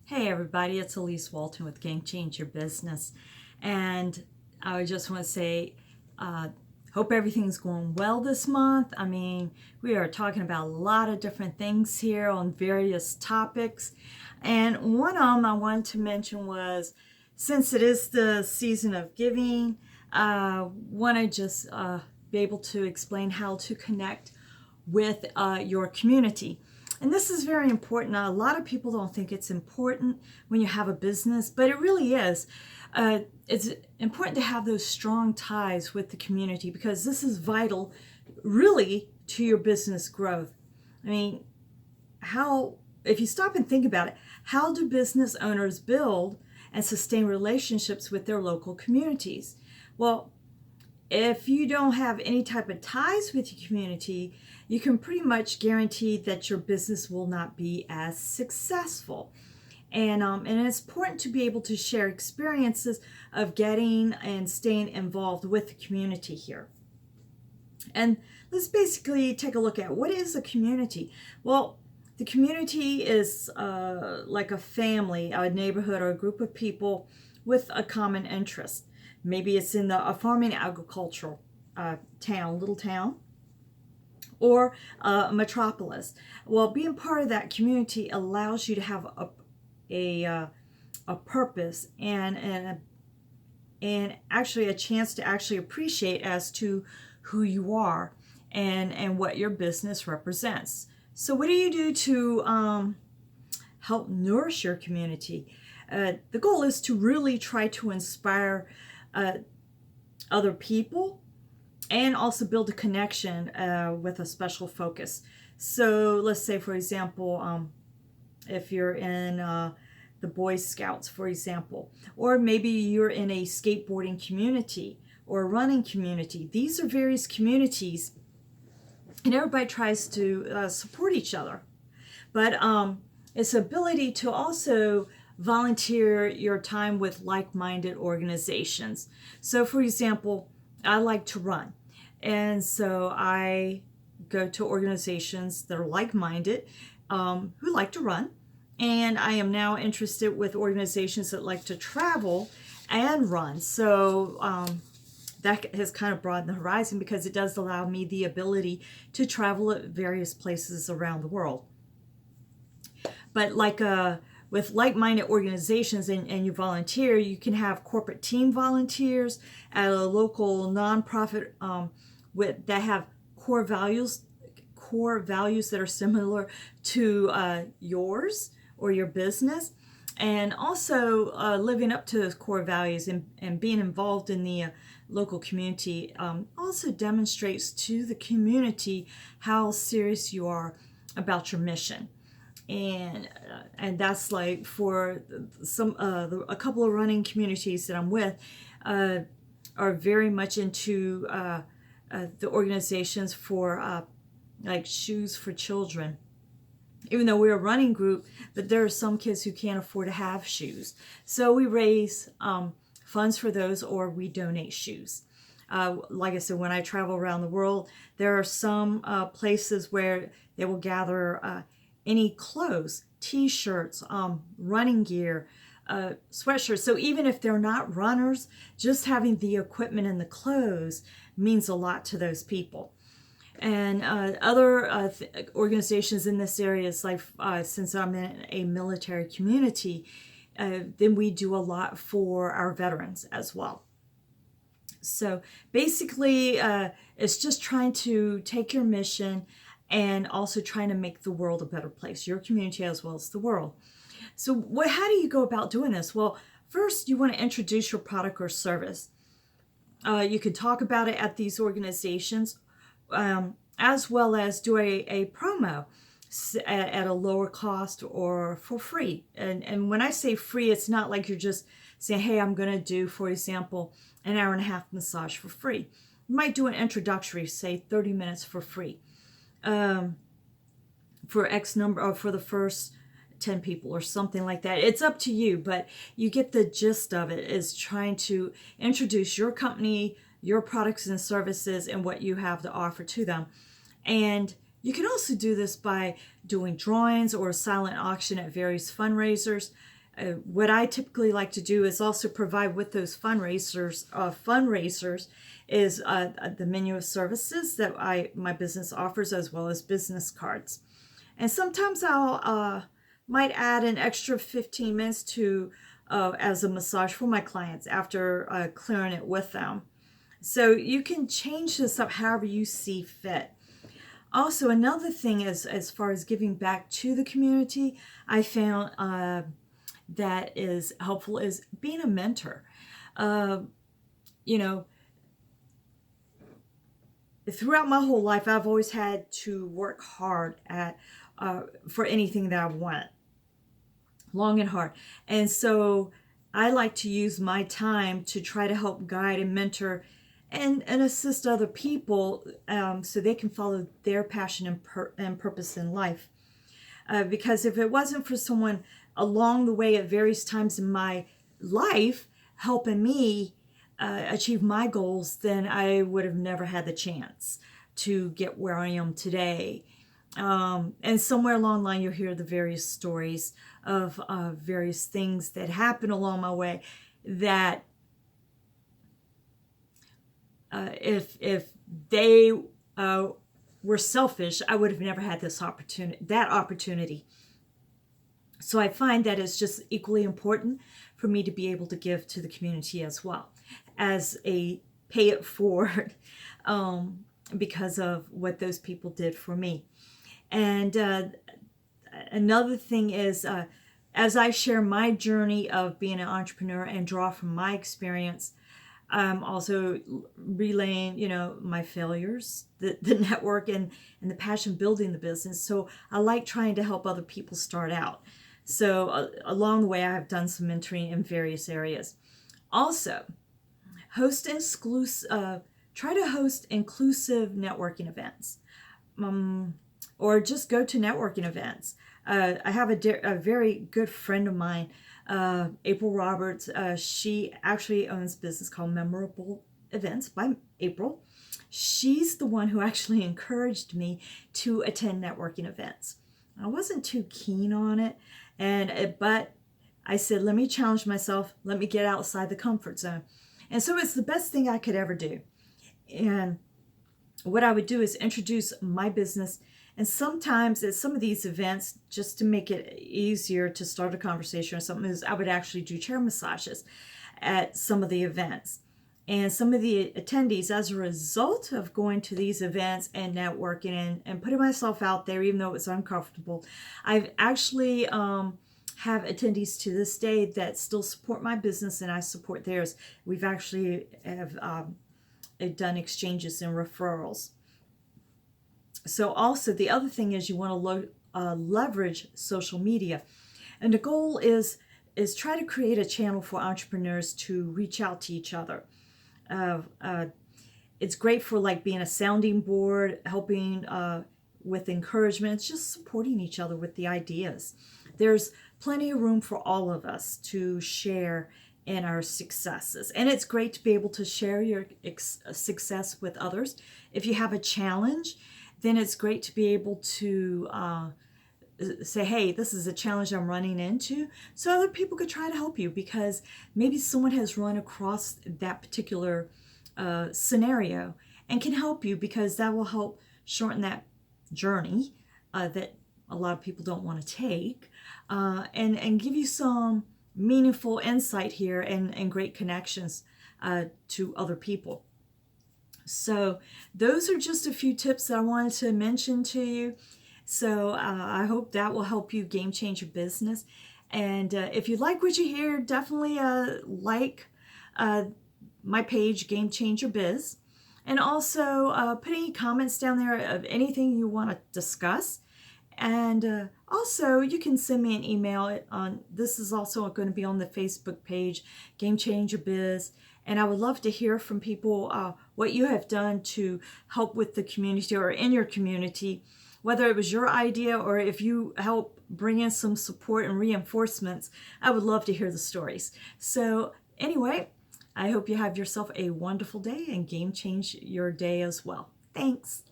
Hey everybody, it's Elise Walton with Game Change Your Business. And I just want to say, uh, hope everything's going well this month. I mean, we are talking about a lot of different things here on various topics. And one of them I wanted to mention was, since it is the season of giving, I want to just be able to explain how to connect with your community. And this is very important. A lot of people don't think it's important when you have a business, but it really is. It's important to have those strong ties with the community because this is vital, really, to your business growth. I mean, if you stop and think about it, how do business owners build and sustain relationships with their local communities? Well, if you don't have any type of ties with your community, you can pretty much guarantee that your business will not be as successful. And it's important to be able to share experiences of getting and staying involved with the community here. And let's basically take a look at what is a community. Well, the community is like a family, a neighborhood, or a group of people with a common interest. Maybe it's in a farming agricultural little town, or a metropolis. Well, being part of that community allows you to have a purpose and actually a chance to actually appreciate as to who you are and what your business represents. So what do you do to help nourish your community? The goal is to really try to inspire other people and also build a connection with a special focus. So let's say, for example, if you're in the Boy Scouts, for example, or maybe you're in a skateboarding community or a running community. These are various communities, and everybody tries to support each other. But it's ability to also volunteer your time with like-minded organizations. So, for example, I like to run. And so I go to organizations that are like-minded who like to run. And I am now interested with organizations that like to travel and run. So that has kind of broadened the horizon because it does allow me the ability to travel at various places around the world. But with like-minded organizations and you volunteer, you can have corporate team volunteers at a local nonprofit that have core values that are similar to yours or your business, and also living up to those core values and being involved in the local community also demonstrates to the community how serious you are about your mission. And that's like for a couple of running communities that I'm with are very much into the organizations for like shoes for children. Even though we're a running group, but there are some kids who can't afford to have shoes, so we raise funds for those, or we donate shoes. Like I said, when I travel around the world, there are some places where they will gather any clothes, t-shirts, running gear, sweatshirts. So even if they're not runners, just having the equipment and the clothes means a lot to those people. And other organizations in this area is like, since I'm in a military community, then we do a lot for our veterans as well. So basically, it's just trying to take your mission and also trying to make the world a better place, your community as well as the world. So how do you go about doing this? Well, first you want to introduce your product or service. You can talk about it at these organizations, as well as do a promo at a lower cost or for free. And when I say free, it's not like you're just saying, hey, I'm going to do, for example, an hour and a half massage for free. You might do an introductory, say 30 minutes for free. For X number, or for the first 10 people or something like that. It's up to you, but you get the gist of it, is trying to introduce your company, your products and services, and what you have to offer to them. And you can also do this by doing drawings or a silent auction at various fundraisers. What I typically like to do is also provide with those fundraisers is the menu of services that my business offers, as well as business cards. And sometimes I'll might add an extra 15 minutes to as a massage for my clients after clearing it with them. So you can change this up however you see fit. Also, another thing is, as far as giving back to the community, I found that is helpful is being a mentor. You know, throughout my whole life, I've always had to work hard at for anything that I want, long and hard. And so I like to use my time to try to help guide and mentor and assist other people so they can follow their passion and purpose in life. Because if it wasn't for someone along the way at various times in my life helping me achieve my goals, then I would have never had the chance to get where I am today. And somewhere along the line, you'll hear the various stories of various things that happen along my way that if they were selfish, I would have never had that opportunity. So I find that it's just equally important for me to be able to give to the community as well as a pay it forward because of what those people did for me. And another thing is, as I share my journey of being an entrepreneur and draw from my experience, I'm also relaying, my failures, the network, and the passion building the business. So I like trying to help other people start out. So along the way, I have done some mentoring in various areas. Also, try to host inclusive networking events. Or just go to networking events. I have a very good friend of mine, April Roberts. She actually owns a business called Memorable Events by April. She's the one who actually encouraged me to attend networking events. I wasn't too keen on it, but I said, let me challenge myself. Let me get outside the comfort zone. And so it's the best thing I could ever do. And what I would do is introduce my business. And sometimes at some of these events, just to make it easier to start a conversation or something, is I would actually do chair massages at some of the events. And some of the attendees, as a result of going to these events and networking and putting myself out there, even though it was uncomfortable, I've actually have attendees to this day that still support my business and I support theirs. We've actually have done exchanges and referrals. So also the other thing is you want to leverage social media, and the goal is try to create a channel for entrepreneurs to reach out to each other. It's great for like being a sounding board, helping with encouragement. It's just supporting each other with the ideas. There's plenty of room for all of us to share in our successes, and it's great to be able to share your success with others. If you have a challenge, then it's great to be able to say, hey, this is a challenge I'm running into, so other people could try to help you, because maybe someone has run across that particular scenario and can help you, because that will help shorten that journey that a lot of people don't want to take, and give you some meaningful insight here and great connections to other people. So those are just a few tips that I wanted to mention to you. So I hope that will help you game change your business. And if you like what you hear, definitely like my page, Game Changer Biz. And also put any comments down there of anything you want to discuss. And also, you can send me an email on, this is also going to be on the Facebook page, Game Changer Biz. And I would love to hear from people what you have done to help with the community or in your community, whether it was your idea or if you help bring in some support and reinforcements. I would love to hear the stories. So anyway, I hope you have yourself a wonderful day and game change your day as well. Thanks.